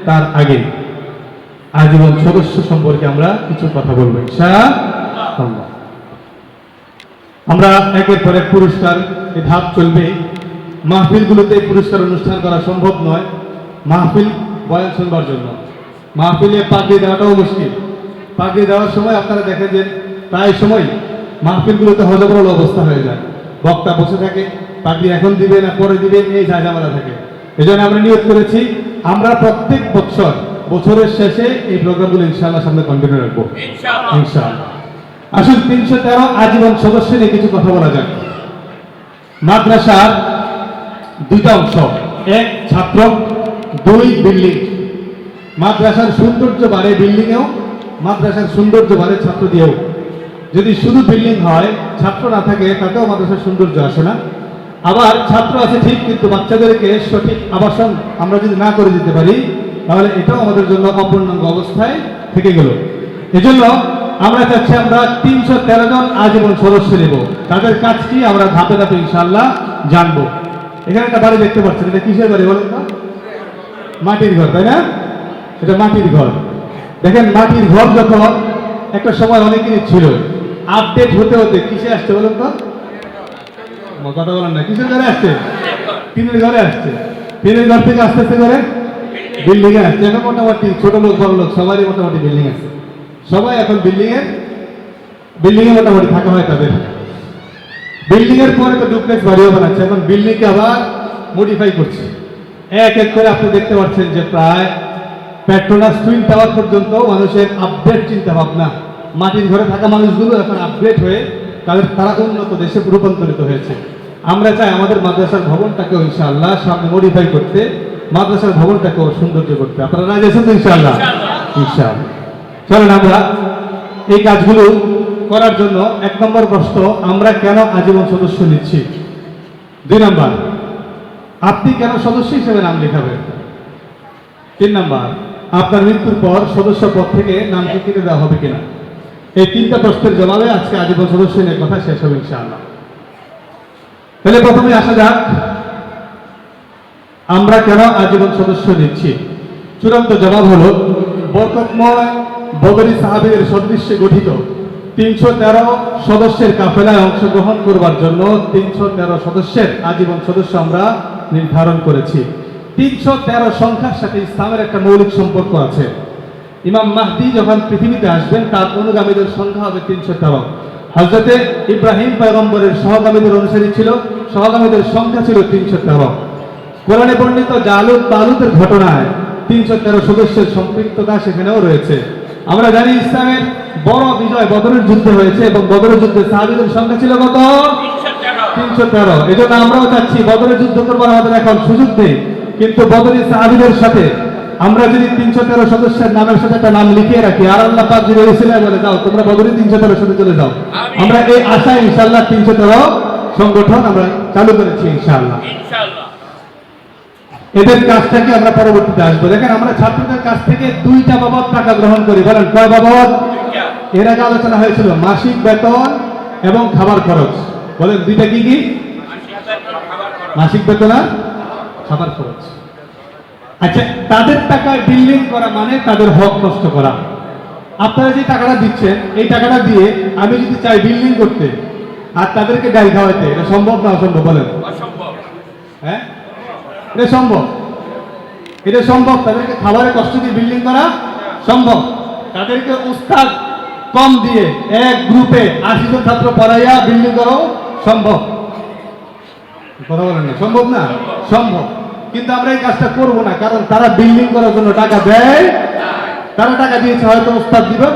তার আগে আজীবন সদস্য সম্পর্কে আমরা কিছু কথা বলবো ইনশাআল্লাহ। আমরা একের পর এক পুরস্কার ধাপ চলবে। মাহফিলগুলোতে পুরস্কার অনুষ্ঠান করা সম্ভব নয়, মাহফিল বয়ান শুনবার জন্য। মাহফিলে পাগড়ি দেওয়াটাও মুশকিল। পাগড়ি দেওয়ার সময় আপনারা দেখেন যে প্রায় সময় মাহফিলগুলোতে হজবরল অবস্থা হয়ে যায়। বক্তা বসে থাকে, পাগড়ি এখন দিবে না পরে দিবে, এই ঝামেলা থাকে। এই জন্য আমরা নিয়োগ করেছি আমরা প্রত্যেক বছরের শেষে এই প্রোগ্রামগুলো ইনশাআল্লাহ সামনে কন্টিনিউ রাখবো ইনশাআল্লাহ। আসুন 313 আজীবন সদস্য নিয়ে কিছু কথা বলা যাক। মাদ্রাসার দুইটা অংশ, এক ছাত্র, দুই বিল্ডিং। মাদ্রাসার সৌন্দর্য বাড়ে বিল্ডিংয়েও, মাদ্রাসার সৌন্দর্য বাড়ে ছাত্র দিয়েও। যদি শুধু বিল্ডিং হয়, ছাত্র না থাকে, তাতেও মাদ্রাসার সৌন্দর্য আসে না। আবার ছাত্র আছে ঠিক, কিন্তু বাচ্চাদেরকে সঠিক আবাসন আমরা যদি না করে দিতে পারি, তাহলে এটাও আমাদের জন্য অপূর্ণাঙ্গ অবস্থায় থেকে গেল। এজন্য আমরা চাচ্ছি আমরা 313 জন আজীবন সদস্য নেব। তাদের কাজ কি আমরা ধাপে ধাপে ইনশাআল্লাহ জানবো। এখানে একটা বাড়ি দেখতে পাচ্ছেন, এটা কিসের বাড়ি বলেন তো? মাটির ঘর, তাই না? এটা মাটির ঘর। দেখেন, মাটির ঘর যখন একটা সময় অনেকেরই ছিল, আপডেট হতে হতে কিসে আসছে বলেন তো? কথা বলেন না, কিসের ঘরে আসছে? টিনের ঘরে আসছে। টিনের ঘর থেকে আস্তে আস্তে করে বিল্ডিং এ আসছে। এখন মোটামুটি ছোট লোক বড় লোক সবারই মোটামুটি বিল্ডিং আছে। সবাই এখন বিল্ডিং এ মোটামুটি থাকা হয় তাদের। বিল্ডিং এর পরে তো ডুপ্লেক্স বাড়িও বানাচ্ছে। এখন বিল্ডিং কে আবার মডিফাই করছে। এক এক করে আপনি দেখতে পাচ্ছেন যে প্রায় পেট্রোনাস টুইন টাওয়ার পর্যন্ত মানুষের আপডেট চিন্তা ভাবনা। মাটির ঘরে থাকা মানুষগুলো এখন আপডেট হয়ে তারা উন্নত দেশে রূপান্তরিত হয়েছে। আমরা চাই আমাদের মাদ্রাসার ভবনটাকেও ইনশাআল্লাহ সামনে মডিফাই করতে, মাদ্রাসার ভবনটাকেও সৌন্দর্য করতে। আপনারা রাজি আছেন তো ইনশাআল্লাহ? ইনশাআল্লাহ। চলেন আমরা এই কাজগুলো করার জন্য 1 নম্বর প্রশ্ন, আমরা কেন আজীবন সদস্য নিচ্ছি? 2 নম্বর, আপনি কেন সদস্য হিসেবে নাম লেখাবেন? 3 নম্বর, আপনার মৃত্যুর পর সদস্য পদ থেকে নামকে কেটে দেওয়া হবে কিনা? এই 3টা প্রশ্নের জবাবে আজকে আজীবন সদস্য নিয়ে কথা শেষ হবে ইনশাআল্লাহ। তাহলে প্রথমে আসা যাক, আমরা কেন আজীবন সদস্য নিচ্ছি। চূড়ান্ত জবাব হলো, বরকতময় বদরি সাহাবীদের সদৃশ্যে গঠিত 313 সদস্যের কাফেলায় অংশগ্রহণ করবার জন্য 313 সদস্যের আজীবন সদস্য আমরা নির্ধারণ করেছি। 313 সংখ্যার সাথে ইসলামের একটা মৌলিক সম্পর্ক আছে। ইমাম মাহদি যখন পৃথিবীতে আসবেন, তার অনুগামীদের সংখ্যা হবে 313। হযরতে ইব্রাহিম পয়গম্বরের সহগামীদের অনুসারী ছিল, সহগামীদের সংখ্যা ছিল 313। কোরআনে বর্ণিত জালুত তালুতের ঘটনায় 313 সদস্যের সম্পৃক্ততা সেখানেও রয়েছে। আমরা জানি ইসলামের বড় বিজয় বদরের যুদ্ধে হয়েছে এবং বদরের যুদ্ধে সাহাবীদের সংখ্যা ছিল কত? 313। এজন্য আমরাও চাচ্ছি বদরের যুদ্ধ করবার আমাদের এখন সুযোগ নেই, কিন্তু বদরি সাহাবীদের সাথে আমরা যদি 313 সদস্যের নামের সাথে একটা নাম লিখিয়ে রাখি, আর আল্লাহ পাক যদি ওসিলা বলে যাও তোমরা বদরি 313 সাথে চলে যাও, আমরা এই আশায় ইনশাআল্লাহ 313 সংগঠন আমরা চালু করেছি ইনশাআল্লাহ। এদের কাজটাকে আমরা পরবর্তীতে আসবো। দেখেন, আমরা ছাত্রদের কাছ থেকে 2টা বাবদ টাকা গ্রহণ করি। বলেন কয় বাবদ? এর আগে আলোচনা হয়েছিল মাসিক বেতন এবং খাবার খরচ। বলেন 2টা কি কি? মাসিক বেতন আর খাবার খরচ। আচ্ছা, তাদের টাকায় বিল্ডিং করা মানে তাদের হক নষ্ট করা। আপনারা যে টাকাটা দিচ্ছেন, এই টাকাটা দিয়ে আমি যদি চাই বিল্ডিং করতে আর তাদেরকে ডাল খাওয়াইতে, এটা সম্ভব না অসম্ভব? বলেন। হ্যাঁ, এটা সম্ভব। এটা সম্ভব। তাদেরকে খাবারের কষ্ট দিয়ে বিল্ডিং করা সম্ভব। তাদেরকে উস্তাদ কম দিয়ে এক গ্রুপে 80 জন ছাত্র পড়াইয়া বিল্ডিং করাও সম্ভব। কথা বলেন না, সম্ভব না? সম্ভব। কিন্তু আমরা এই কাজটা করবো না, কারণ তারা বিল্ডিং করার জন্য টাকা দেয়। তারা টাকা দিয়েছে, হয়তো উস্তাদ দিবে,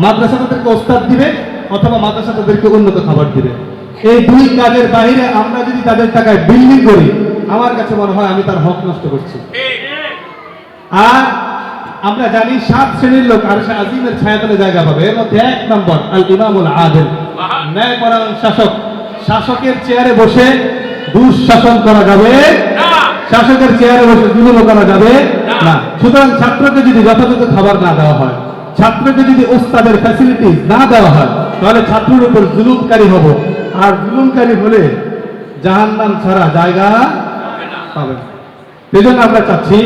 মাদ্রাসা তাদেরকে উস্তাদ দিবে, অথবা মাদ্রাসা তাদেরকে উন্নত খাবার দিবে। এই 2 কাজের বাইরে আমরা যদি তাদের টাকায় বিল্ডিং করি, আমার কাছে মনে হয় আমি তার হক নষ্ট করছি। আর আমরা জানি 7 শ্রেণীর লোক আরশে আজিমের ছায়াতলে জায়গা পাবে। এর মধ্যে 1 নম্বর আল ইমামুল আদিল, ন্যায়পরায়ণ শাসক। শাসকের চেয়ারে বসে দুঃশাসন করা যাবে না, শাসকের চেয়ারে বসে জুলুম করা যাবে না। সুতরাং ছাত্রকে যদি যথাযথ খাবার না দেওয়া হয়, ছাত্রকে যদি ওস্তাদের ফ্যাসিলিটি না দেওয়া হয়, তাহলে ছাত্রের উপর জুলুমকারী হব। আর জুলুমকারী হলে জাহান্নাম ছাড়া জায়গা পাবে না। সেজন্য আমরা চাচ্ছি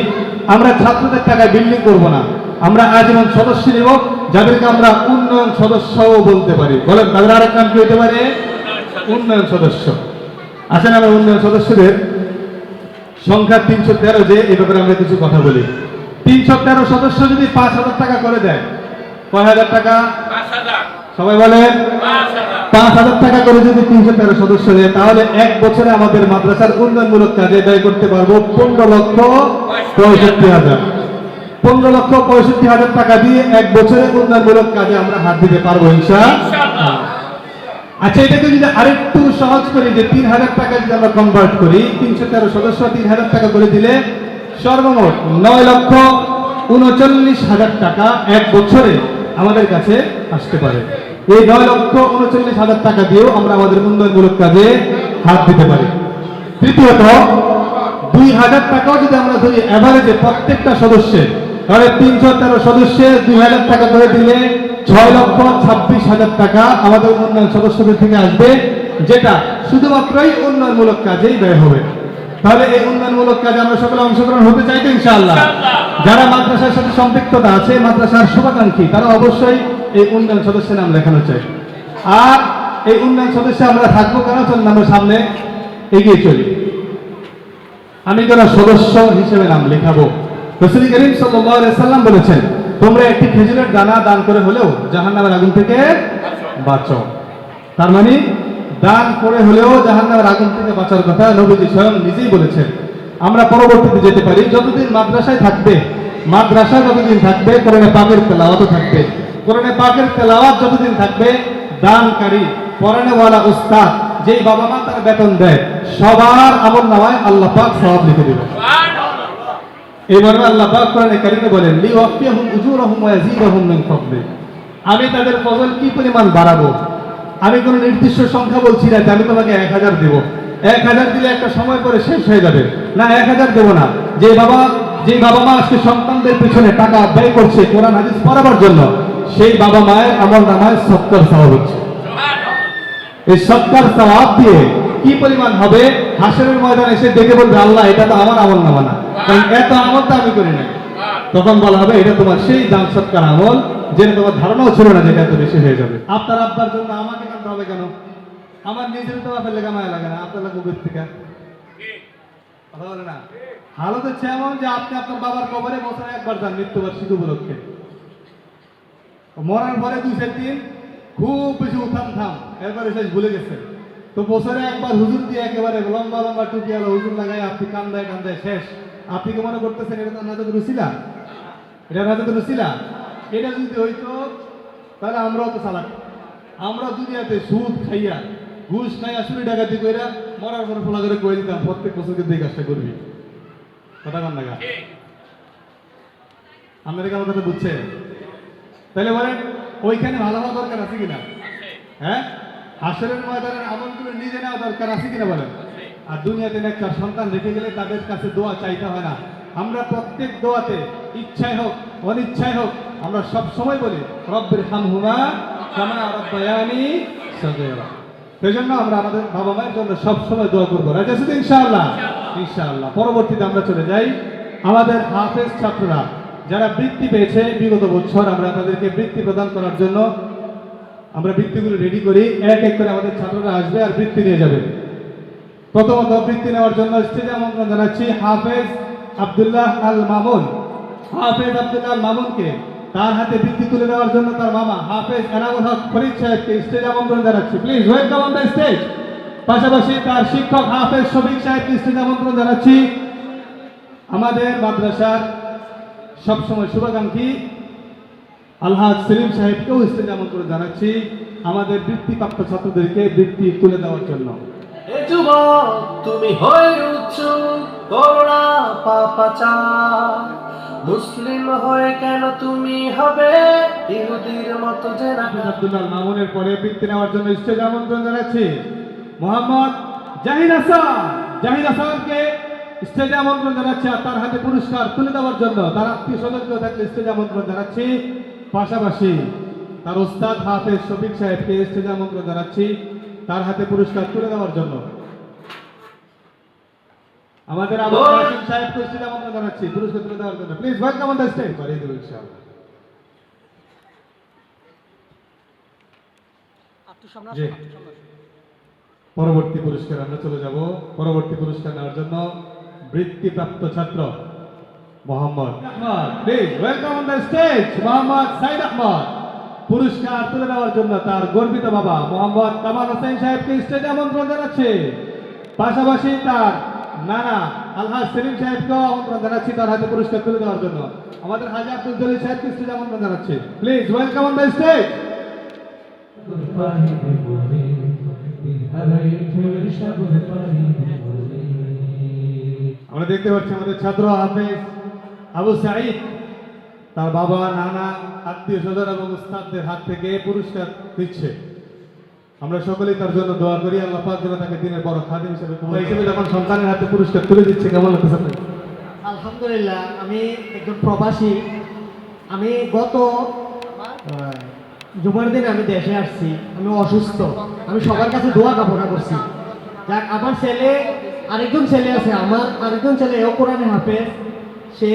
আমরা ছাত্রদের টাকায় বিল্ডিং করব না, আমরা আজীবন সদস্য নেব, যাদেরকে আমরা উন্নয়ন সদস্যও বলতে পারি। বলেন তাদের আরেক নাম কি হতে পারে? উন্নয়ন সদস্য। আসেন আমরা উন্নয়ন সদস্যদের সংখ্যা 313, যে এ ব্যাপারে আমরা কিছু কথা বলি। 313 সদস্য যদি 5,000 টাকা করে দেয়, কয় হাজার টাকা? সবাই বলেন 5,000 টাকা করে যদি 313 সদস্য দেয়, তাহলে এক বছরে আমাদের মাদ্রাসার উন্নয়নমূলক কাজে ব্যয় করতে পারবো 15,65,000। 15,65,000 টাকা দিয়ে এক বছরে উন্নয়নমূলক কাজে আমরা হাত দিতে পারবো ইনশাআল্লাহ। আচ্ছা, এটাকে যদি আরেকটু সহজ করি, যে 3,000 টাকা যদি আমরা কনভার্ট করি, 313 সদস্য 3,000 টাকা করে দিলে সর্বমোট 9,39,000 টাকা এক বছরে আমাদের কাছে আসতে পারে। এই 9,39,000 টাকা দিয়েও আমরা আমাদের উন্নয়নমূলক কাজে হাত দিতে পারি। তৃতীয়ত, 2,000 টাকাও যদি আমরা ধরি এভারেজে প্রত্যেকটা সদস্যের, তাহলে 313 সদস্যে 2,000 টাকা করে দিলে 6,26,000 টাকা আমাদের উন্নয়ন সদস্যদের থেকে আসবে, যেটা শুধুমাত্রই উন্নয়নমূলক কাজেই ব্যয় হবে। তাহলে এই উন্নয়নমূলক কাজে আমরা সকলে অংশগ্রহণ হতে চাই তো ইনশাআল্লাহ? যারা মাদ্রাসার সাথে সম্পৃক্ততা আছে, মাদ্রাসার শুভাকাঙ্ক্ষী, তারা অবশ্যই এই উন্নয়ন সদস্যের নাম লেখানো চাই। আর এই উন্নয়ন সদস্য আমরা থাকবো কেন? চলুন আমরা সামনে এগিয়ে চলি। আমি কেন সদস্য হিসেবে নাম লেখাবো? রাসূল করিম সাল্লাল্লাহু আলাইহি সাল্লাম বলেছেন, তোমরা একটি খেজুরের দানা দান করে হলেও জাহান্নামের আগুন থেকে বাঁচো। তার মানে দান করে হলেও জাহান্নামের আগুন থেকে বাঁচার কথা নবীজি স্বয়ং নিজেই বলেছেন। আমরা পরবর্তীতে যেতে পারি, যতদিন মাদ্রাসায় থাকবে, মাদ্রাসা যতদিন থাকবে, কোরআনে পাকের তেলাওয়াতও থাকবে। কোরআনে পাকের তেলাওয়াত যতদিন থাকবে, দানকারী পড়ানেওয়ালা উস্তাদ, যেই বাবা মা তার বেতন দেয়, সবার আমলনামায় আল্লাহ পাক সওয়াব লিখে দিবেন। এইবার আল্লাহ পাক কোরআনে কারীমে বলেন, লিওয়াফিয়াহুম উজুরাহুম ওয়া ইয়াজিদাহুম মিন ফাদলি। আমি তাদের ফজল কি পরিমাণ বাড়াবো। আমি কোনো নির্দিষ্ট সংখ্যা বলছি না যে আমি তোমাকে 1,000 দেব। 1,000 দিলে একটা সময় পরে শেষ হয়ে যাবে, না 1,000 দেব না। যে বাবা মা আজকে সন্তানদের পিছনে টাকা ব্যয় করছে কোরআন হাদিস পড়াবার জন্য, সেই বাবা মায়ের আমলনামায় সত্তর সওয়াব হচ্ছে। এই সত্তর সওয়াব দিয়ে কি পরিমাণ হবে, হাসরের ময়দানে এসে দেখে বলবে, আল্লাহ এটা তো আমার আমলনামা না, কারণ এত আমল তো আমি করি না। তখন বলা হবে, এটা তোমার সেই দান সৎকার আমল, যেটা তোমার ধারণাও ছিল না যে এটা এত বেশি হয়ে যাবে। আপনার আব্বার জন্য আমাকে কাঁদতে হবে কেন? আমার নিজের তো বাপের লেখা মায়া লাগে না, আপনার লাগে উপর থেকে কথা বলে না। হালত হচ্ছে এমন যে আপনি আপনার বাবার কবরে বছরে একবার যান মৃত্যুবার্ষিকী উপলক্ষে, মরার পরে 2-4 দিন খুব বেশি উঠাম থাম, এরপরে শেষ ভুলে গেছে। তো বছরে একবার হুজুর দিয়ে একেবারে লম্বা লম্বা টুপি আলো হুজুর লাগাই আপনি কান্দায় কান্দায় শেষ। আপনি কি মনে করতেছেন এটা তো নাজাতের উসিলা? এটা নাজাতের উসিলা? এটা যদি হইতো তাহলে আমরাও তো চালাক। আমরা দুনিয়াতে সুদ খাইয়া, ঘুষ খাইয়া, চুরি ডাকাতি কইরা মরার পরে ফোলা করে কয়ে দিতাম, প্রত্যেক বছর কিন্তু এই কাজটা করবি। কথা কান লাগা আমেরিকার কথা বুঝছেন? তাহলে বলেন ওইখানে ভালো হওয়া দরকার আছে কিনা? হ্যাঁ, হাসরের ময়দানের আমলগুলো নিজে নেওয়া দরকার আছে কিনা বলেন? আর দুনিয়াতে একটা সন্তান রেখে গেলে তাদের কাছে দোয়া চাইতে হয় না। আমরা প্রত্যেক দোয়াতে, ইচ্ছায় হোক অনিচ্ছায় হোক, আমরা সব সময় বলি, রব্বির হামহুমা কামা রাব্বায়ানি সগীরা। সেজন্য আমরা আমাদের বাবা মায়ের জন্য সব সময় দোয়া করবো। রাজি আছি তো ইনশাআল্লাহ? ইনশাআল্লাহ। পরবর্তীতে আমরা চলে যাই, আমাদের হাফেজ ছাত্ররা যারা বৃত্তি পেয়েছে বিগত বছর, আমরা তাদেরকে বৃত্তি প্রদান করার জন্য আমরা বৃত্তিগুলো রেডি করি। এক এক করে আমাদের ছাত্ররা আসবে আর বৃত্তি নিয়ে যাবে। প্রথমত বৃত্তি নেওয়ার জন্য স্টেজে আমন্ত্রণ জানাচ্ছি হাফেজ আব্দুল্লাহ আল মামুন। হাফেজ আব্দুল্লাহ আল মামুনকে তার হাতে বৃত্তি তুলে দেওয়ার জন্য তার মামা হাফেজ এনামুল হক ফরিদ সাহেবকে স্টেজে আমন্ত্রণ জানাচ্ছি। Please welcome on the stage. পাশাপাশি তার শিক্ষক হাফেজ শফিক সাহেবকে স্টেজে আমন্ত্রণ জানাচ্ছি। আমাদের মাদ্রাসার সবসময় শুভাকাঙ্ক্ষী আলহাজ সেলিম সাহেবকেও স্টেজে আমন্ত্রণ জানাচ্ছি আমাদের বৃত্তিপ্রাপ্ত ছাত্রদেরকে বৃত্তি তুলে দেওয়ার জন্য। এ যুবক তুমি হয়ে উৎসুক করোনা পাপাচার, মুসলিম হয়ে কেন তুমি হবে ইহুদির মতো যে না। আব্দুল্লাহ মামুনের পরে বৃত্তি নেওয়ার জন্য স্টেজে আমন্ত্রণ জানাচ্ছি মোহাম্মদ জাহিদ হাসান। জাহিদ হাসানকে স্টেজে আমন্ত্রণ জানাচ্ছি আর তার হাতে পুরস্কার তুলে দেওয়ার জন্য তার আত্মীয় স্বজনকেও থাকলে স্টেজে আমন্ত্রণ জানাচ্ছি। পাশাপাশি তার ওস্তাদ হাফেজ শফিক সাহেবকে স্টেজে আমন্ত্রণ জানাচ্ছি তার হাতে পুরস্কার তুলে দেওয়ার জন্য। আমাদের আবু কাসিম সাহেব কুস্তির আমন্ত্রণ জানাচ্ছি পুরস্কার তুলে দেওয়ার জন্য। Please welcome on the stage. বাড়িয়ে দেবো ইনশাআল্লাহ। জি। পরবর্তী পুরস্কার আমরা চলে যাব। পরবর্তী পুরস্কার নেওয়ার জন্য বৃত্তিপ্রাপ্ত ছাত্র Mohammad Ahmad, please welcome on the stage Mohammad Saeed Ahmad. পুরস্কার তুলে দেওয়ার জন্য তার গর্বিত বাবা মোহাম্মদ কামাল হোসেন সাহেবকে স্টেজে আমন্ত্রণ জানাচ্ছে। পাশাপাশি তার নানা আলহাজ সেলিম সাহেবকেও আমন্ত্রণ জানাচ্ছি তার হাতে পুরস্কার তুলে দেওয়ার জন্য। আমাদের হাজি আব্দুল জলিল সাহেবকে স্টেজে আমন্ত্রণ জানাচ্ছি। Please welcome on the stage. আমরা দেখতে পাচ্ছি আমাদের ছাত্র হাফেজ আবু সাঈদ তার বাবা নানা আত্মীয় স্বজন এবং উস্তাদদের হাত থেকে পুরস্কার দিচ্ছে। আমরা সকলেই তার জন্য দোয়া করি আল্লাহ পাক যেন তাকে দিনের বড় খাদিম হিসেবে কবুল হিসেবে যখন সন্তানের হাতে পুরস্কার তুলে দিচ্ছে কেমন লাগতেছে আপনার? আলহামদুলিল্লাহ, আমি একজন প্রবাসী। আমি গত জুমার দিন আমি দেশে আসছি। আমি অসুস্থ। আমি সবার কাছে দোয়া কামনা করছি। যাক, আমার ছেলে, আরেকজন ছেলে আছে, আমার আরেকজন ছেলে ও কোরআনে হাফেজ। সে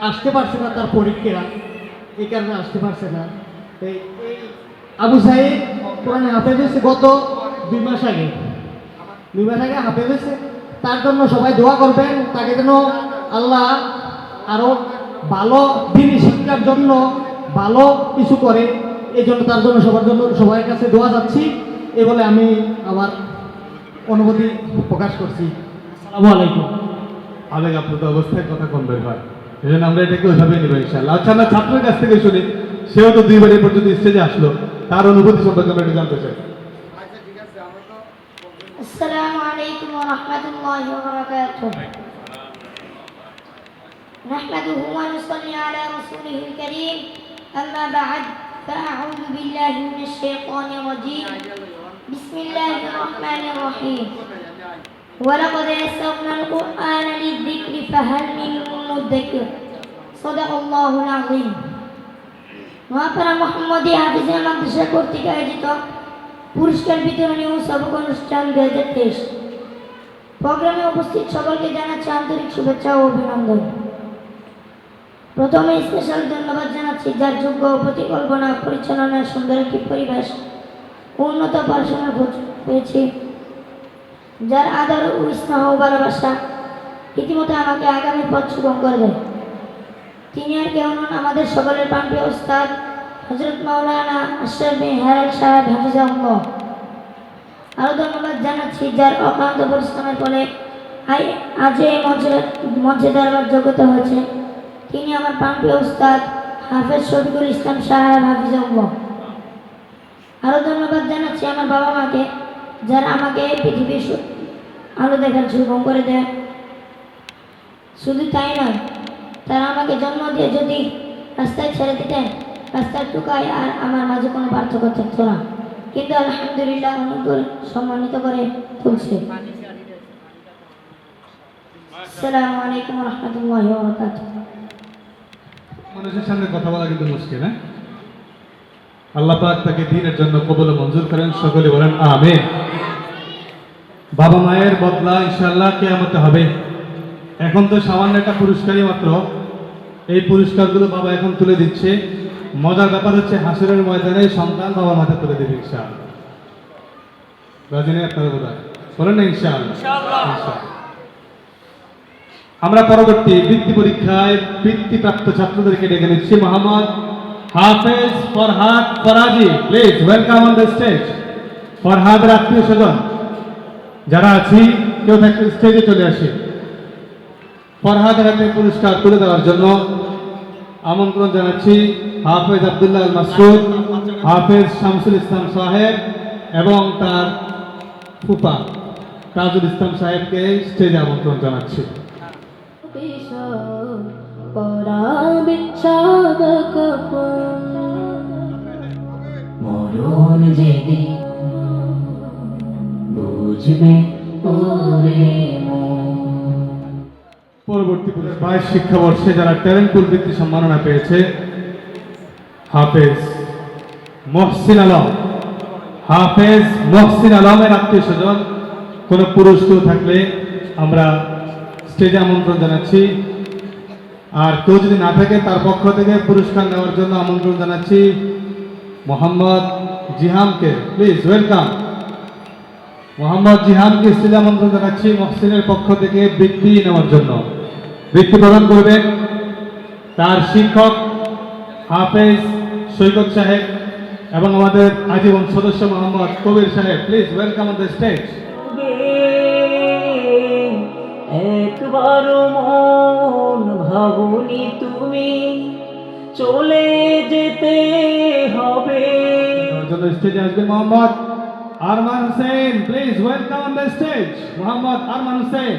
আসতে পারছে না, তার পরীক্ষা, এই কারণে আসতে পারছে না। এই আবু সাইদ কোরআনে হাফেজ হয়েছে গত 2 মাস আগে। 2 মাস আগে হাফেজ হয়েছে। তার জন্য সবাই দোয়া করবেন, তাকে যেন আল্লাহ আরো ভালো দিনই শিক্ষার জন্য ভালো কিছু করে। এই জন্য তার জন্য সবার কাছে দোয়া চাচ্ছি। এই বলে আমি আমার অনুভূতি প্রকাশ করছি। আসসালামু আলাইকুম। আবেগ আপ্লুত অবস্থায় কথা কম বের হয়, এই জন্য আমরা এটাকে ওইভাবে নিব ইনশাআল্লাহ। আচ্ছা, আমরা ছাত্রের কাছ থেকে শুনি, সেও তো 2 বার এই পর্যন্ত স্টেজে আসলো, তার অনুভূতি সম্পর্কে আমরা একটু জানতে চাই। السلام عليكم ورحمة الله وبركاته. نحمده ونصلي على رسوله الكريم. أما بعد فأعوذ بالله من الشيطان الرجيم. بسم الله الرحمن الرحيم. ولقد يسرنا القرآن للذكر فهل من مدكر. صدق الله العظيم. মহাপ্রাণ মোহাম্মদী হাফিজ মাদ্রাসা কর্তৃক আয়োজিত পুরস্কার বিতরণী ও সবক অনুষ্ঠান 2023 প্রোগ্রামে উপস্থিত সকলকে জানাচ্ছি আন্তরিক শুভেচ্ছা ও অভিনন্দন। প্রথমে স্পেশাল ধন্যবাদ জানাচ্ছি যার যোগ্য পরিকল্পনা পরিচালনার সুন্দর একটি পরিবেশ উন্নত পড়াশোনার খোঁজ পেয়েছি, যার আদর ও স্নেহ ও ভালোবাসা রীতিমতো আমাকে আগামী পথ সুগম করে দেয়। তিনি আর কেউ নন, আমাদের সকলের প্রাণপ্রিয় উস্তাদ হযরত মাওলানা আশরাফ বিন হেলাল সাহেব হাফিজাহুল্লাহ। আরও ধন্যবাদ জানাচ্ছি যার অক্লান্ত পরিশ্রমের ফলে আজ এই মঞ্চে দাঁড়াবার যোগ্যতা হয়েছে। তিনি আমার প্রাণপ্রিয় উস্তাদ হাফেজ শফিকুল ইসলাম সাহেব হাফিজাহুল্লাহ। আরও ধন্যবাদ জানাচ্ছি আমার বাবা মাকে, যারা আমাকে পৃথিবীর আলো দেখার সুগম করে দেয়। শুধু তাই নয়, তারা আমাকে জন্ম দিয়ে যদি রাস্তায় ছেড়ে দিতেন, রাস্তার টুকায় আর আমার মাঝে কোনো পার্থক্য থাকতো না, কিন্তু আলহামদুলিল্লাহ অনেক সম্মানিত করে তুলছে। আসসালামু আলাইকুম রহমতুল্লাহি ওয়া বারাকাতুহু। মানুষের সামনে কথা বলা কিন্তু মুশকিল, হ্যাঁ? আল্লাহ পাক তাকে দ্বীনের জন্য কবুল ও মঞ্জুর করেন, সকলে বলেন আমিন। বাবা মায়ের বদলা ইনশাআল্লাহ কিয়ামতে হবে। এখন তো সামান্য একটা পুরস্কারই মাত্র, এই পুরস্কারগুলো বাবা এখন তুলে দিচ্ছে। মজার ব্যাপার হচ্ছে হাসরের ময়দানে সন্তান বাবার হাতে তুলে দেবে ইনশাআল্লাহ। রাজি নেই আপনারা বোধহয়? বলেন না ইনশাআল্লাহ। ইনশাআল্লাহ। আমরা পরবর্তী বৃত্তি পরীক্ষায় বৃত্তিপ্রাপ্ত ছাত্রদেরকে ডেকে নিচ্ছি। Mohammad Hafez Farhad Faraji, please welcome on the stage. ফরহাদের আত্মীয় স্বজন যারা আছি কেউ থাকলে স্টেজে চলে আসি। ফরহাদের হাতে পুরস্কার তুলে দেওয়ার জন্য আমন্ত্রণ জানাচ্ছি হাফেজ আব্দুল্লাহ আল মাসউদ, হাফেজ শামসুল ইসলাম সাহেব এবং তার ফুপা তাজুল ইসলাম সাহেবকে স্টেজে আমন্ত্রণ জানাচ্ছি। মরণ যেদিন বুঝবে ওরে পরবর্তী 22 শিক্ষাবর্ষে যারা ট্যালেন্ট পুল বৃত্তি সম্মাননা পেয়েছে, হাফেজ মহসিন আলম, হাফেজ মহসিন আলমের আত্মীয় স্বজন কোনো পুরুষ কেউ থাকলে আমরা স্টেজে আমন্ত্রণ জানাচ্ছি। আর কেউ যদি না থাকে তার পক্ষ থেকে পুরস্কার নেওয়ার জন্য আমন্ত্রণ জানাচ্ছি মোহাম্মদ জিহামকে। Please welcome. মোহাম্মদ জিহামকে স্টেজে আমন্ত্রণ জানাচ্ছি মহসিনের পক্ষ থেকে বৃত্তি নেওয়ার জন্য। বৃত্তি প্রদান করবেন তার শিক্ষক হাফেজ সৈকত সাহেব এবং আমাদের আজীবন সদস্য মোহাম্মদ কবির সাহেব। Please welcome on the stage. একবার মন ভাবনি তুমি চলে যেতে হবে। জন্য স্টেজে আসবে Mohammad Arman Hossain. Please welcome on the stage Mohammad Arman Hossain.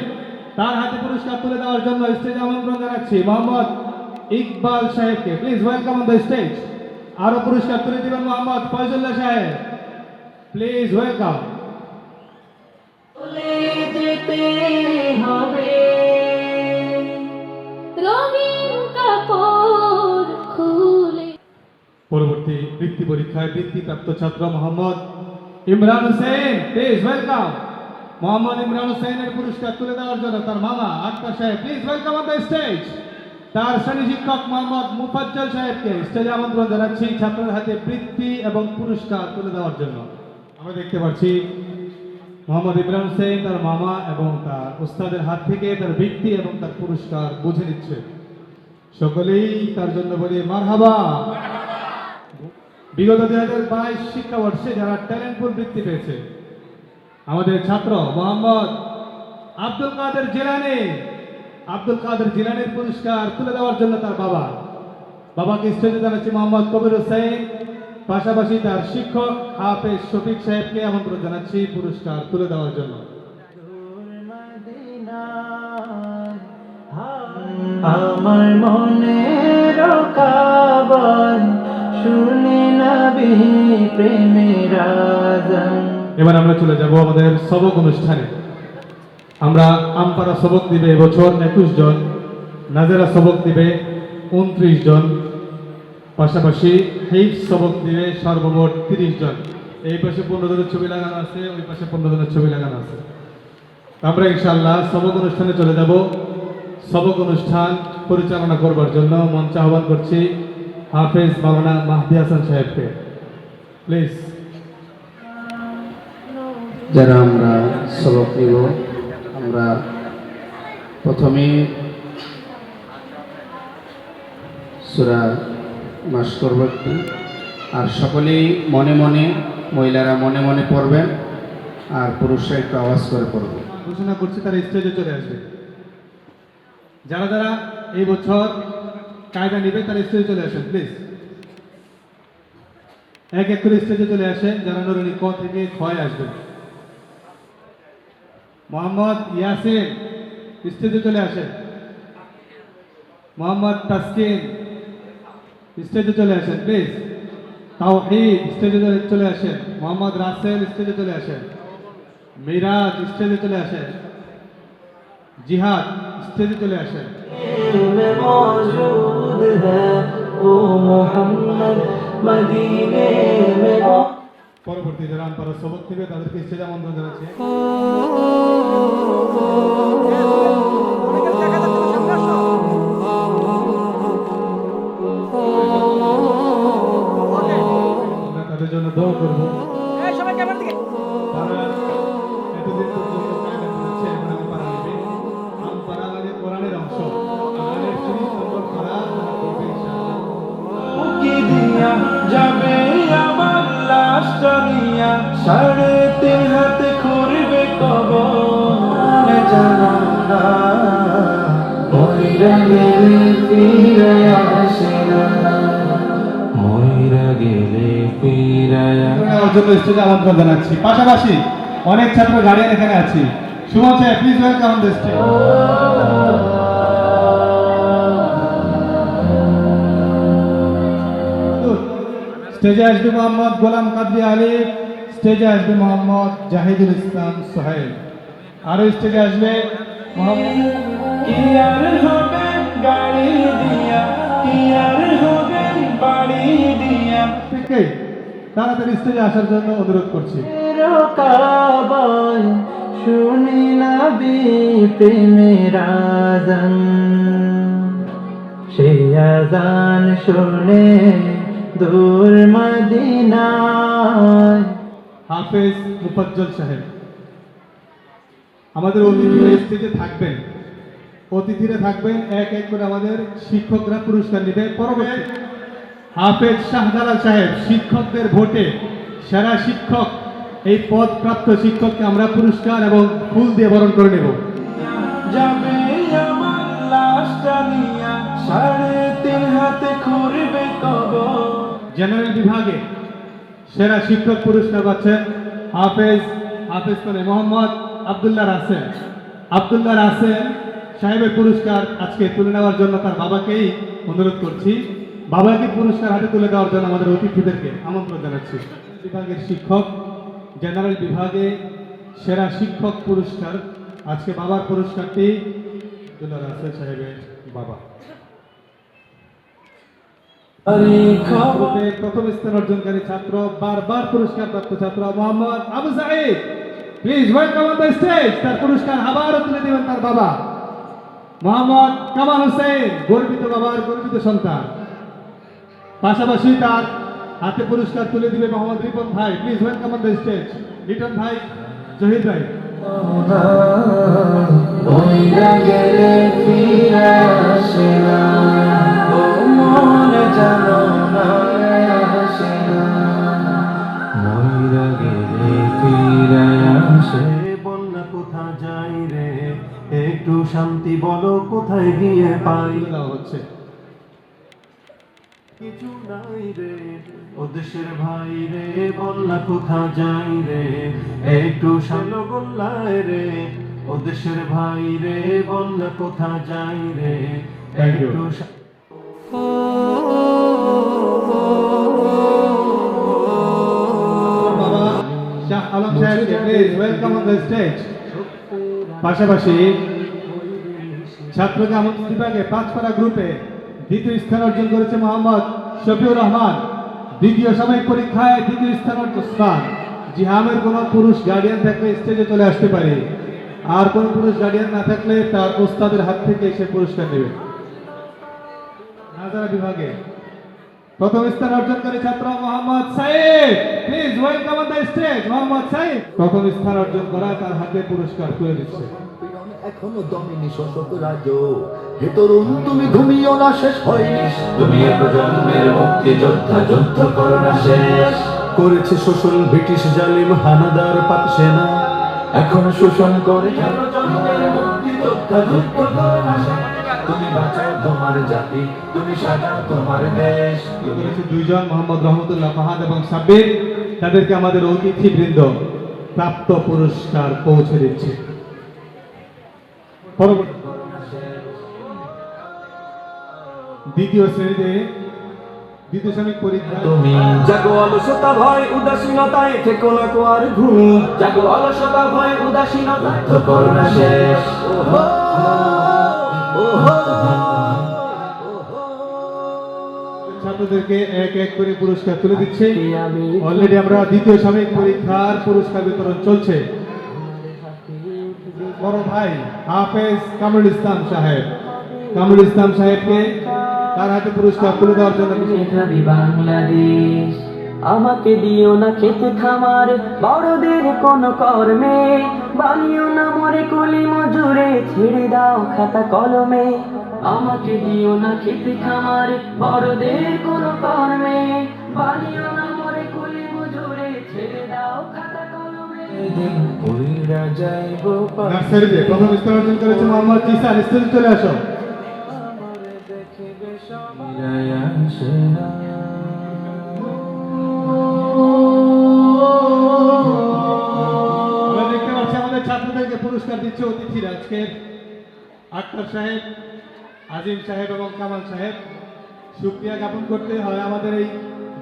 তার হাতে পুরস্কার তুলে দেওয়ার জন্য স্টেজে আমন্ত্রণ জানাচ্ছি মোহাম্মদ ইকবাল সাহেবকে। Please welcome on the stage. আরো পুরস্কার তুলে দিবেন মোহাম্মদ ফয়জুল্লাহ সাহেব। Please welcome. চলে যেতে হবে রঙিন কাপড় খুলে। পরবর্তী বৃত্তি পরীক্ষায় বৃত্তিপ্রাপ্ত ছাত্র মোহাম্মদ ইমরান হোসেন। Please welcome. মোহাম্মদ ইমরান হোসেনের পুরস্কার তুলে দেওয়ার জন্য তার মামা আক্তার সাহেব। Please welcome on the stage. তার শ্রেণী শিক্ষক মোহাম্মদ মুফাজ্জল সাহেবকে স্টেজে আমন্ত্রণ জানাচ্ছি ছাত্রের হাতে বৃত্তি এবং পুরস্কার তুলে দেওয়ার জন্য। আমরা দেখতে পাচ্ছি মোহাম্মদ ইমরান হোসেন তার মামা এবং তার উস্তাদের হাত থেকে তার বৃত্তি এবং তার পুরস্কার বুঝে নিচ্ছে। সকলেই তার জন্য বলি মারহাবা। বিগত 2022 শিক্ষাবর্ষে যারা ট্যালেন্টফুল বৃত্তি পেয়েছে আমাদের ছাত্র মোহাম্মদ আব্দুল কাদের জিলানী। আব্দুল কাদের জিলানীর পুরস্কার তুলে দেওয়ার জন্য তার বাবাকে স্টেজে জানাচ্ছি মোহাম্মদ কবির হোসেন। পাশাপাশি তার শিক্ষক হাফেজ শফিক সাহেবকে আমন্ত্রণ জানাচ্ছি পুরস্কার তুলে দেওয়ার জন্য। আমার মনের কাবার শুনে নবী প্রেমের আযান। এবার আমরা চলে যাব আমাদের সবক অনুষ্ঠানে। আমরা আমপারা সবক দিবে এবছর 21 জন, নাজেরা সবক দিবে 29 জন, পাশাপাশি হেইফ সবক দিবে সর্বমোট 30 জন। এই পাশে 15 জনের ছবি লাগানো আছে, ওই পাশে 15 জনের ছবি লাগানো আছে। আমরা ইনশাআল্লাহ সবক অনুষ্ঠানে চলে যাব। সবক অনুষ্ঠান পরিচালনা করবার জন্য মঞ্চে আহ্বান করছি হাফেজ মাওলানা মাহদি হাসান সাহেবকে। প্লিজ। যারা আমরা সবক নিব, আমরা প্রথমে সূরা মাস করব একটু, আর সকলেই মনে মনে, মহিলারা মনে মনে পড়বেন আর পুরুষরা একটু আওয়াজ করে পড়বে। ঘোষণা করছি তারা স্টেজে চলে আসবে। যারা যারা এই বছর কায়দা নিবে তারা স্টেজে চলে আসেন প্লিজ। এক এক করে স্টেজে চলে আসেন যারা নুরানি ক থেকে ক্ষয় আসবেন। মোহাম্মদ ইয়াসিন স্টেজে চলে আসেন। মোহাম্মদ তাসকিন স্টেজে চলে আসেন প্লিজ। তাওহীদ স্টেজে চলে আসেন। মোহাম্মদ রাসেল স্টেজে চলে আসেন। মিরাজ স্টেজে চলে আসেন। জিহাদ স্টেজে চলে আসেন। में मौजूद है वो मोहम्मद मदीने में। পরবর্তী যারা আমপারা সবক দিবে তাদেরকে স্টেজে আমন্ত্রণ জানাচ্ছি। আমরা তাদের জন্য দোয়া করবো। তারা এতদিন পর্যন্ত কায়দা করেছে, এখন আমি পারা নেবে। আমপারা মানে কোরআনের অংশ। কোরআনের 30 নম্বর পারা তারা পড়বে ইনশাআল্লাহ। কি দিয়া যাবে আমার লাশটা নিয়া, 3.5 হাত খুঁড়বে কবর জানা না, মইরা গেলে ফিরে আসে না, মইরা গেলে ফিরে নেওয়ার জন্য স্টেজে আমন্ত্রণ জানাচ্ছি। পাশাপাশি অনেক ছাত্র গার্ডিয়ান এখানে আছি। সুমন সাহেব please welcome on the stage. স্টেজে আসবে মোহাম্মদ গোলাম কাদরি আলিফ। স্টেজে আসবে মোহাম্মদ জাহিদুল ইসলাম সোহেল। আরো স্টেজে আসবে মোহাম্মদ কি আর হবে গাড়ি দিয়া, কি আর হবে বাড়ি দিয়া। থেকে তাড়াতাড়ি স্টেজে আসার জন্য অনুরোধ করছি। কাবায় শুনি নবী প্রেমের আজান, সেই আজান শুনে দূর মদিনায়। হাফেজ মুফাজ্জল সাহেব আমাদের অতিথিরা স্টেজে থাকবেন, অতিথিরা থাকবেন, এক এক করে আমাদের শিক্ষকরা পুরস্কার নেবে। পরবর্তী হাফেজ শাহজালাল সাহেব শিক্ষকদের ভোটে সেরা শিক্ষক, এই পদ প্রাপ্ত শিক্ষককে আমরা পুরস্কার এবং ফুল দিয়ে বরণ করে নেব। যাবে আমার লাশটা নিয়া, 3.5 হাতে খুঁড়বে কবর। জেনারেল বিভাগে সেরা শিক্ষক পুরস্কার পাচ্ছেন হাফেজ করে মোহাম্মদ আব্দুল্লাহ রাসেল সাহেবের পুরস্কার আজকে তুলে নেওয়ার জন্য তার বাবাকেই অনুরোধ করছি। বাবাকে পুরস্কার হাতে তুলে দেওয়ার জন্য আমাদের অতিথিদেরকে আমন্ত্রণ জানাচ্ছি। বিভাগের শিক্ষক, জেনারেল বিভাগে সেরা শিক্ষক পুরস্কার আজকে বাবার পুরস্কারটি আব্দুল্লাহ রাসেল সাহেবের বাবা। গ্রুপে প্রথম স্থান অর্জনকারী ছাত্র, বারবার পুরস্কার প্রাপ্ত ছাত্র Mohammad Abu Sayeed, please welcome on the stage. তার পুরস্কার আবারও তুলে দেবেন তার বাবা মোহাম্মদ কামাল হোসেন, গর্বিত বাবার গর্বিত সন্তান। পাশাপাশি তার হাতে পুরস্কার তুলে দিবে মোহাম্মদ রিপন ভাই, please welcome on the stage. Ripon ভাই, জহির ভাই। মইরা গেলে ফিরে আসে না, ও মন জানো না আসে না, মইরা গেলে ফিরে আসে। বন্যা কোথা যাই রে, একটু শান্তি বলো কোথায় গিয়ে পাই। তুলে দেওয়া হচ্ছে। কিছু নাই রে ও দেশের ভাই রে, বন্যা কোথা যাই রে, একটু শালো গোল্লায় রে ও দেশের ভাই রে, বন্যা কোথা যাই রে, একটু বাবা শাহ আলম সাহেবকে please welcome on the stage. পাশাপাশি ছাত্রকে আমন্ত্রণ বিভাগে 5 পারা গ্রুপে দ্বিতীয় স্থান অর্জন করেছে মোহাম্মদ শফিউর রহমান। দ্বিতীয় সাময়িক পরীক্ষায় দ্বিতীয় স্থান অর্জন। জিহামের কোনো পুরুষ গার্ডিয়ান থাকলে স্টেজে চলে আসতে পারে, আর কোনো পুরুষ গার্ডিয়ান না থাকলে তার ওস্তাদের হাত থেকে সে পুরস্কার নেবে। নাজারা বিভাগে প্রথম স্থান অর্জনকারী ছাত্র Mohammad Sayeed, please welcome on the stage. Mohammad Sayeed প্রথম স্থান অর্জন করা, তার হাতে পুরস্কার তুলে দিচ্ছে। এখনো দমিনি শোষক রাজ, হে তরুণ তুমি ঘুমিও না, শেষ হয়নি। তুমি এ প্রজন্মের মুক্তি যোদ্ধা, যুদ্ধ করো না শেষ। করেছে শোষণ ব্রিটিশ জালিম হানাদার পাক সেনা, এখনো শোষণ করে প্রজন্মের মুক্তি যোদ্ধা, যুদ্ধ করো না শেষ। তুমি বাঁচাও তোমার জাতি, তুমি সাজাও তোমার দেশ। করেছে 2 জন, মোহাম্মদ রহমতুল্লাহ ফাহাদ এবং সাব্বির। তাদেরকে আমাদের অতিথিবৃন্দ প্রাপ্ত পুরস্কার পৌঁছে দিচ্ছে। পরবর্তী দ্বিতীয় শ্রেণীতে দ্বিতীয় সাময়িক পরীক্ষা। তুমি জাগো অলসতা ভয় উদাসীনতায় থেকো না কো আর ঘুম, জাগো অলসতা ভয় উদাসীনতা, যুদ্ধ করো না শেষ। ছাত্রদেরকে এক এক করে পুরস্কার তুলে দিচ্ছে। অলরেডি আমরা দ্বিতীয় সাময়িক পরীক্ষার পুরস্কার বিতরণ চলছে। বড় ভাই হাফেজ কামরুল ইসলাম সাহেবকে তার হাতে পুরস্কার তুলে দেওয়ার জন্য মেধাবী বাংলাদেশ, আমাকে দিও না খেতে খামার, বড়দের কোন কর্মে, বানিও না মরে কুলি মজুরে, ছেড়ে দাও খাতা কলমে। আমাকে দিও না খেতে খামার, বড়দের কোন কর্মে, বানিও না মরে কুলি মজুরে, ছেড়ে দাও খাতা কলমে। উইরা যাইবো নার্সারিতে প্রথম স্থান অর্জন করেছে মোহাম্মদ জিসান, স্টেজে চলে আসো। আমরা দেখতে পাচ্ছি আমাদের ছাত্রদেরকে পুরস্কার দিচ্ছে অতিথিরা। আজকে আক্তার সাহেব, আজিম সাহেব এবং কামাল সাহেব। শুকরিয়া জ্ঞাপন করতে হয়, আমাদের এই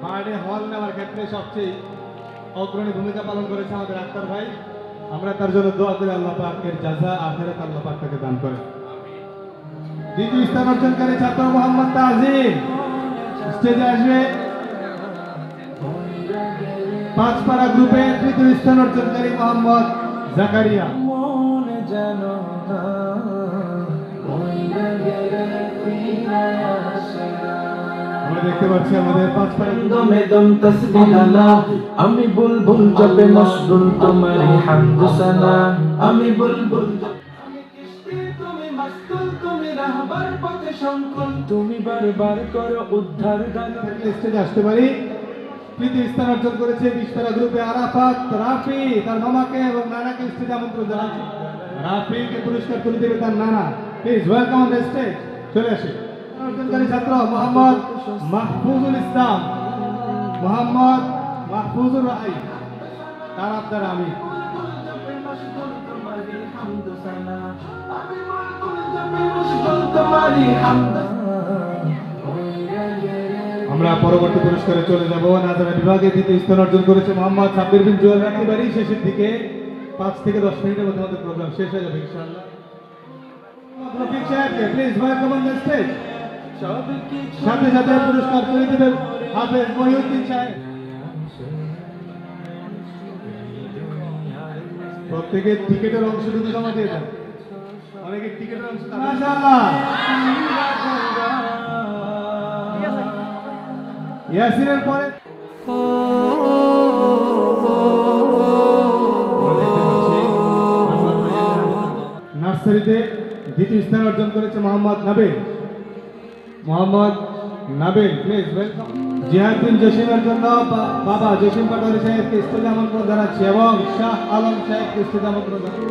বার্থডে হল নেওয়ার ক্ষেত্রে সবচেয়ে অগ্রণী ভূমিকা পালন করেছে আমাদের আক্তার ভাই। আমরা তার জন্য দোয়া করি আল্লাহ পাক এর জাযা আখিরাতে আল্লাহ পাক তাকে দান করেন। দ্বিতীয় স্থান অর্জনকারী ছাত্র মোহাম্মদ তাজিম স্টেজে আসবে। 5 পারা গ্রুপে তৃতীয় স্থান অর্জনকারী মোহাম্মদ জাকারিয়া। মন যেন না মইলা গেলে ফিরে আসে না। আমরা দেখতে পাচ্ছি আমাদের 5 পায়ে দমে দম তসবিহ আলা আমি বুলবুল জপে মশগুল তোমারি হামদ সানা আমি বুলবুল আমি কিস্তি তুমি মাস্তুল তুমি রাহবার পথে সংকুল তুমি বারবার করো উদ্ধার গান স্টেজে আসতে পারি। তৃতীয় স্থান অর্জন করেছে 20 পারা গ্রুপে আরাফাত রাফি, তার মামাকে এবং নানাকে স্টেজে আমন্ত্রণ জানাচ্ছি। রাফিকে পুরস্কার তুলে দেবে তার নানা। Please welcome on the stage. চলে আসে অর্জনকারী ছাত্র মোহাম্মদ মাহফুজুল ইসলাম, মোহাম্মদ মাহফুজুর রাই, তার আপনার আমি। আমরা পরবর্তী পুরস্কারে চলে যাব। নাজারা বিভাগে দ্বিতীয় স্থান অর্জন করেছে মোহাম্মদ সাব্বির বিন জুয়েল। একেবারে শেষের দিকে 5 থেকে 10 মিনিটের মধ্যে আমাদের প্রোগ্রাম শেষ হয়ে যাবে ইনশাআল্লাহ। রফিক সাহেবকে please welcome on the stage. সাথে সাথে পুরস্কার তুলে দেবেন হাফেজ মহিউদ্দিন সাহেব। প্রত্যেকে টিকেটের অংশটুকু জমা দিয়ে দেন। অনেকে টিকেটের অংশ মাশাআল্লাহ। ইয়াসিনের পরে নার্সারিতে দ্বিতীয় স্থান অর্জন করেছে মোহাম্মদ নাবিল। Mohammad Nabil please welcome. জিহাদুদ্দিন জসিমের জন্য বাবা জসিম পাটোয়ারি সাহেবকে স্টেজে আমন্ত্রণ জানাচ্ছি এবং শাহ আলম সাহেবকে স্টেজে আমন্ত্রণ জানাচ্ছি।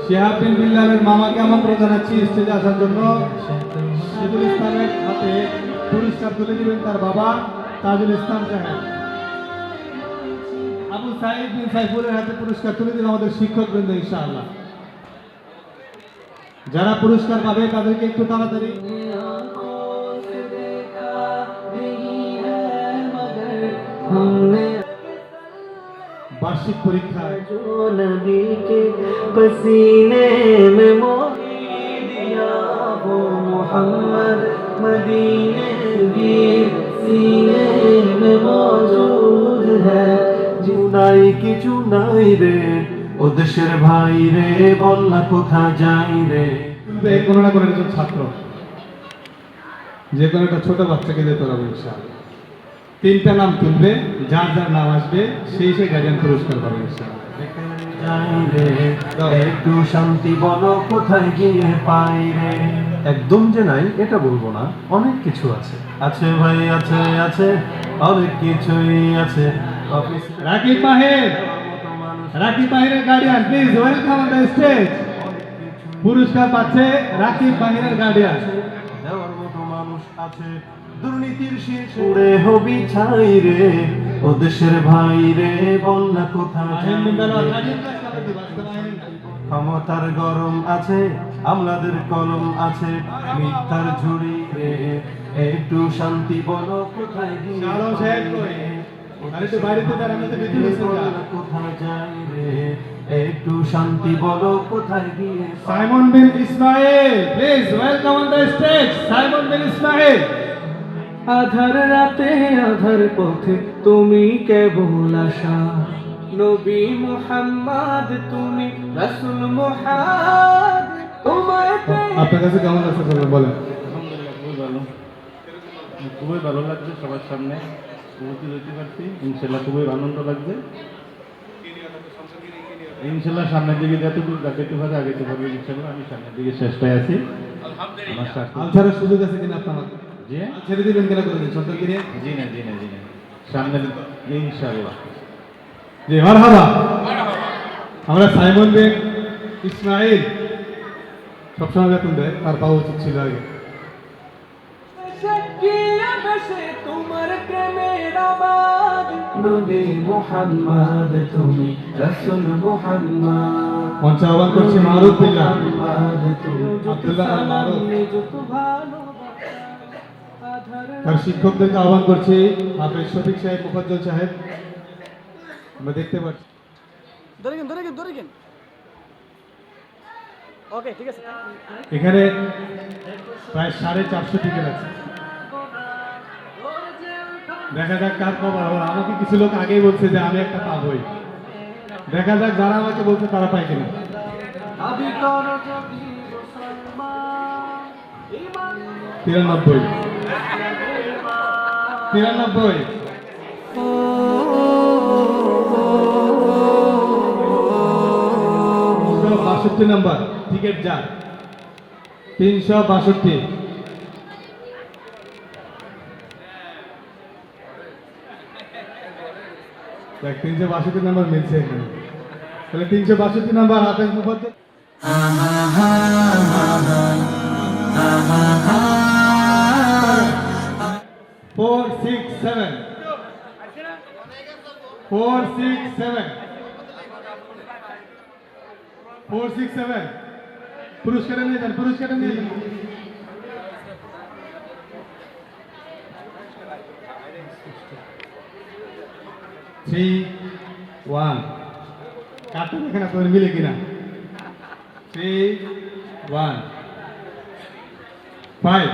শিহাব বিন বিল্লালের মামাকে আমন্ত্রণ জানাচ্ছি স্টেজে আসার জন্য। শহীদুল ইসলামের হাতে পুরস্কার তুলে দিবেন তার বাবা তাজুল ইসলাম সাহেব। আবু সাইদ বিন সাইফুলের হাতে পুরস্কার তুলে দিবেন আমাদের শিক্ষক বৃন্দ ইনশাআল্লাহ। যারা পুরস্কার পাবে তাদেরকে একটু তাড়াতাড়ি বার্ষিক পরীক্ষায় नबी के पसीने में मोही दिया वो मोहम्मद मदीने की सीने में मौजूद है চুনাই কিছু নাই রে ও দেশের ভাই রে বল না কোথা যাই রে। কোনো না কোনো একজন ছাত্র যে কোনো একটা ছোট বাচ্চাকে দিতে হবে ইনশাআল্লাহ। 3টা নাম তুলবে, যার যার নাম আসবে সেই গার্ডিয়ান পুরস্কার পাবে ইনশাআল্লাহ। যাই রে একটু শান্তি বলো কোথায় গিয়ে পাই রে। একদম যে নাই এটা বলবো না, অনেক কিছু আছে। আছে ভাই আছে আছে অনেক কিছুই আছে। অফিস রাকিব মাহির, রাকিব মাহিরের guardian please welcome on the stage. পুরস্কার পাচ্ছে রাকিব মাহিরের গার্ডিয়ান। দেওয়ার মতো মানুষ আছে দুর্নীতির শীর্ষে উড়ে হবি ছাই রে ও দেশের ভাই রে বল না কোথায় যাই রে। ক্ষমতার গরম আছে আমলাদের কলম আছে মিথ্যার ঝুড়ি রে একটু শান্তি বলো কোথায় গিয়ে শালম সাহেব কই? আরে তো বাইরে তো দাঁড়ানো তো বেঁধে গেছে বলো না কোথায় যাই রে একটু শান্তি বলো কোথায় গিয়ে Saimon Bin Ismail please welcome on the stage. Saimon Bin Ismail. আধার রাতে আধার পথে তুমি কেবল আশা নবী মুহাম্মদ তুমি রাসূল মুহাম্মদ তোমায় আপনার কাছে কেমন লাগছে সবাই বলেন। খুবই ভালো লাগছে সবার সামনে উপস্থিত হতে পারছি। ইনশাল্লাহ খুবই আনন্দ লাগছে। ইনশাল্লাহ সামনের দিকে যতটুকু আগাইতে পারে আগাইতে পারবে ইনশাল্লাহ। আমি সামনের দিকে চেষ্টায় আছি। আমার আলছাড়ার সুযোগ আছে কিনা আপনার? জি ছেড়ে দিবেন কিনা করে দিন ছোট্ট কিনে। জি না জি না জি না সামনের ইনশাল্লাহ। জি মারহাবা। আমরা সাইমন বিন ইসমাইল সবসময় বেতন দেয়, তার পাওয়া উচিত ছিল আগে। তোমার প্রেমের আবাদ নবী মুহাম্মদ তুমি রাসূল মুহাম্মদ মঞ্চে আহ্বান করছি মারুফ বিল্লাহ আব্দুল্লাহ আল মারুফ। তার শিক্ষকদেরকে আহ্বান করছি হাফেজ শফিক সাহেব, মুফাজ্জল সাহেব। আমরা দেখতে পাচ্ছি ওকে ঠিক আছে। এখানে প্রায় 450 টিকিট আছে। দেখা যাক কার কবার হবে। আমাকে কিছু লোক আগেই বলছে যে আমি একটা পাবই। দেখা যাক যারা আমাকে বলছে তারা পায় কিনা। দাবি করো যদি মুসলমান, ঈমান 93 93 362 নাম্বার টিকিট যা 362। দেখ 362 নাম্বার মিলছে এখানে, তাহলে 362 নাম্বার হাফেজ মুফাদ্দাল। 467 পুরস্কার নিয়ে যান, পুরস্কার নিয়ে যান। থ্রি ওয়ান কাটতে দেখে না তোমার মিলে কিনা। 3 1 5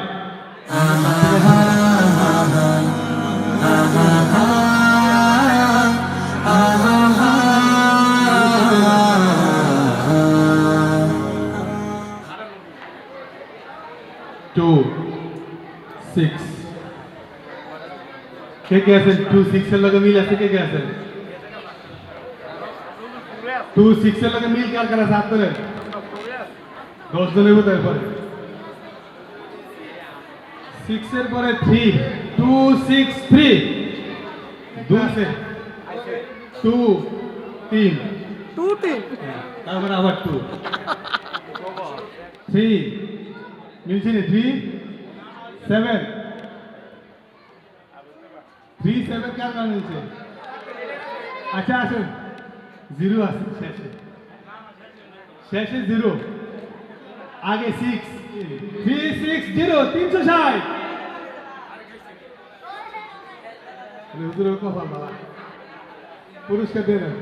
2 6 কে আছেন? 2 6 এর লগে মিল আছে? কে আছেন? 2 6 এর লগে মিল কার কার আছে? হাত তোলেন। 10 জনের মতো পরে 6 এর পরে 3 2 6 3 2 আছে 2 3 তারপরে আবার 2 3 মিলছে না? 3 7 3 7 কার গান মিলছে? আচ্ছা আসুন 0 আছে শেষে, শেষে 0 আগে 6 3 6 0 360। হুজুরের কপাল বালা, পুরস্কার দিয়ে দেন।